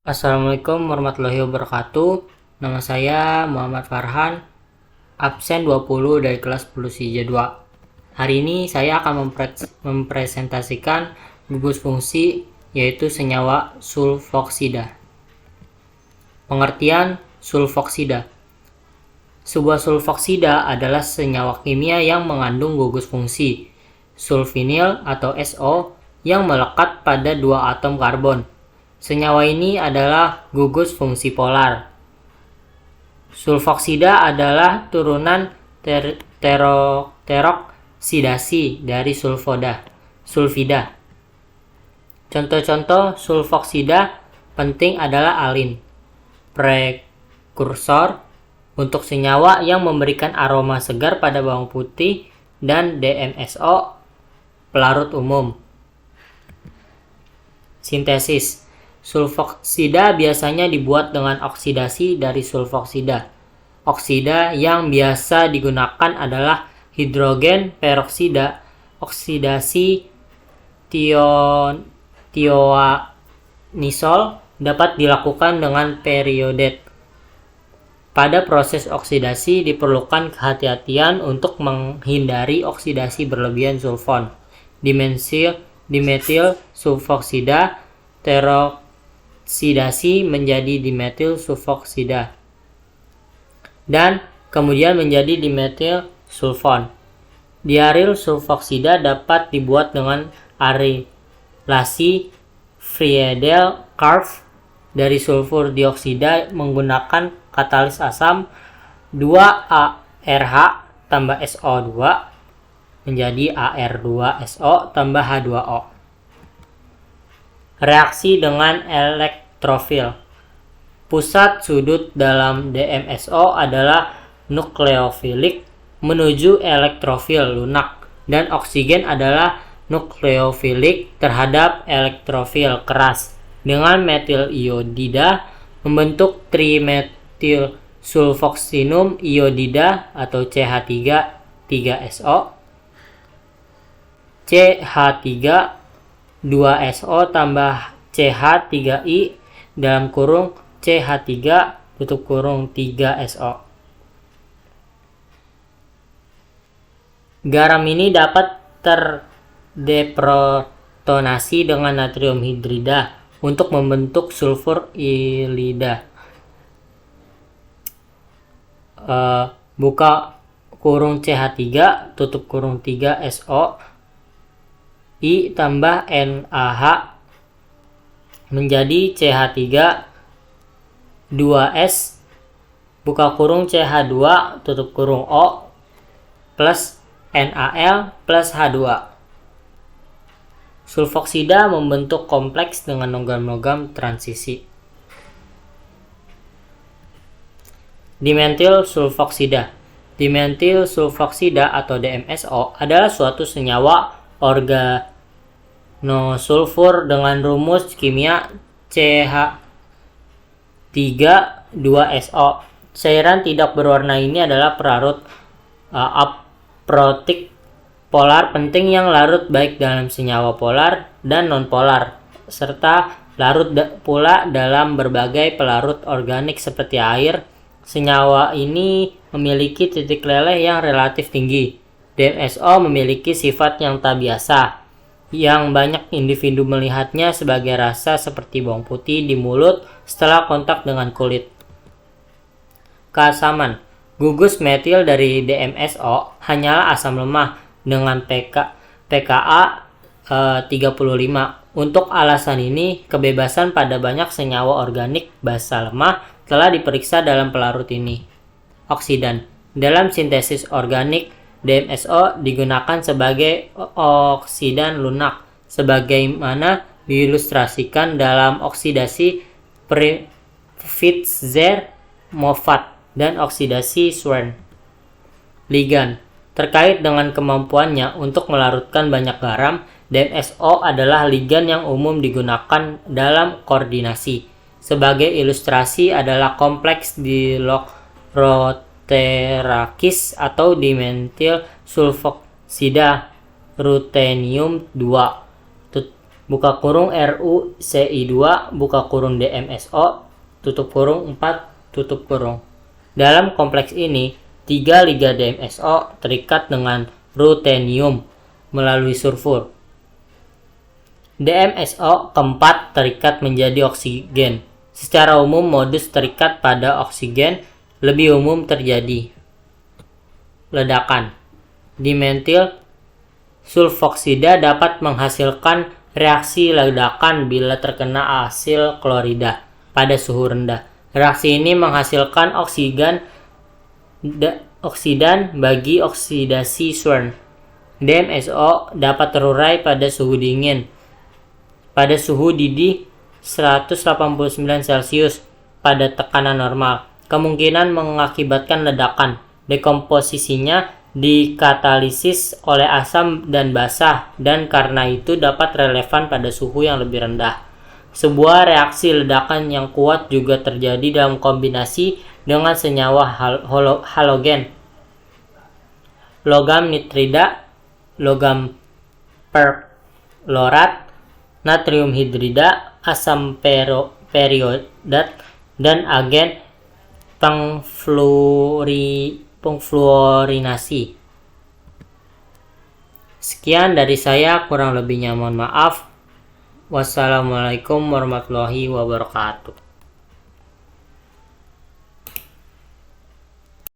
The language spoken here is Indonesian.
Assalamualaikum warahmatullahi wabarakatuh. Nama saya Muhammad Farhan, absen 20 dari kelas 10 SIJA 2. Hari ini saya akan mempresentasikan gugus fungsi, yaitu senyawa sulfoksida. Pengertian sulfoksida. Sebuah sulfoksida adalah senyawa kimia yang mengandung gugus fungsi sulfinil atau SO yang melekat pada dua atom karbon. Senyawa ini adalah gugus fungsi polar. Sulfoksida adalah turunan teroksidasi dari sulfida. Contoh-contoh sulfoksida penting adalah alin, prekursor untuk senyawa yang memberikan aroma segar pada bawang putih, dan DMSO, pelarut umum. Sintesis. Sulfoksida biasanya dibuat dengan oksidasi dari sulfoksida. Oksida yang biasa digunakan adalah hidrogen peroksida, oksidasi tioanisol dapat dilakukan dengan periode. Pada proses oksidasi diperlukan kehati-hatian untuk menghindari oksidasi berlebihan sulfon. Dimetil sulfoksida teroksidasi menjadi dimetil sulfoksida dan kemudian menjadi dimetil sulfon. Diaryl sulfoksida dapat dibuat dengan arilasi Friedel-Crafts dari sulfur dioksida menggunakan katalis asam 2ARH tambah SO2 menjadi AR2SO tambah H2O. Reaksi dengan elektrofil. Pusat sudut dalam DMSO adalah nukleofilik menuju elektrofil lunak, dan oksigen adalah nukleofilik terhadap elektrofil keras. Dengan metil iodida membentuk trimetil sulfoksinum iodida atau CH3 3SO, CH3 2SO tambah CH3I dalam kurung CH3 tutup kurung 3SO. Garam ini dapat terdeprotonasi dengan natrium hidrida untuk membentuk sulfur iodida. Buka kurung CH3 tutup kurung 3SO I tambah NaH menjadi CH3 2S buka kurung CH2 tutup kurung O plus NaL plus H2. Sulfoksida membentuk kompleks dengan logam-logam transisi. Dimetil sulfoksida. Dimetil sulfoksida atau DMSO adalah suatu senyawa organosulfur dengan rumus kimia CH3 2SO. Cairan tidak berwarna ini adalah pelarut aprotik polar penting yang larut baik dalam senyawa polar dan non-polar, serta larut pula dalam berbagai pelarut organik seperti air. Senyawa ini memiliki titik leleh yang relatif tinggi. DMSO memiliki sifat yang tak biasa, yang banyak individu melihatnya sebagai rasa seperti bawang putih di mulut setelah kontak dengan kulit. Keasaman. Gugus metil dari DMSO hanyalah asam lemah dengan pKa 35. Untuk alasan ini, kebebasan pada banyak senyawa organik basa lemah telah diperiksa dalam pelarut ini. Oksidan. Dalam sintesis organik, DMSO digunakan sebagai oksidan lunak, sebagaimana diilustrasikan dalam oksidasi Pfizer-Moffatt dan oksidasi Schwann. Ligan. Terkait dengan kemampuannya untuk melarutkan banyak garam, DMSO adalah ligan yang umum digunakan dalam koordinasi. Sebagai ilustrasi adalah kompleks diloterakis atau dimetil sulfoksida ruthenium 2 buka kurung RuCl2, buka kurung DMSO, tutup kurung 4, tutup kurung. Dalam kompleks ini, 3 liga DMSO terikat dengan ruthenium melalui sulfur. DMSO keempat terikat menjadi oksigen. Secara umum, modus terikat pada oksigen lebih umum terjadi ledakan. Dimetil sulfoksida dapat menghasilkan reaksi ledakan bila terkena asil klorida pada suhu rendah. Reaksi ini menghasilkan oksidan bagi oksidasi Swern. DMSO dapat terurai pada suhu dingin. Pada suhu didih 189 Celcius pada tekanan normal, kemungkinan mengakibatkan ledakan. Dekomposisinya dikatalisis oleh asam dan basah, dan karena itu dapat relevan pada suhu yang lebih rendah. Sebuah reaksi ledakan yang kuat juga terjadi dalam kombinasi dengan senyawa halogen. Logam nitrida, logam perklorat, natrium hidrida, asam periodat, dan agen pengfluorinasi. Sekian dari saya, kurang lebihnya mohon maaf. Wassalamualaikum warahmatullahi wabarakatuh.